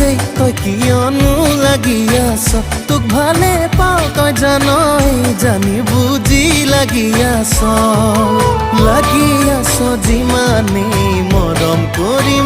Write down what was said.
এই তই কিয়নো লাগি আছ তোক ভালে পাওঁ তই জানই জানি বুজি লাগি আছ যিমানেই মৰম কৰি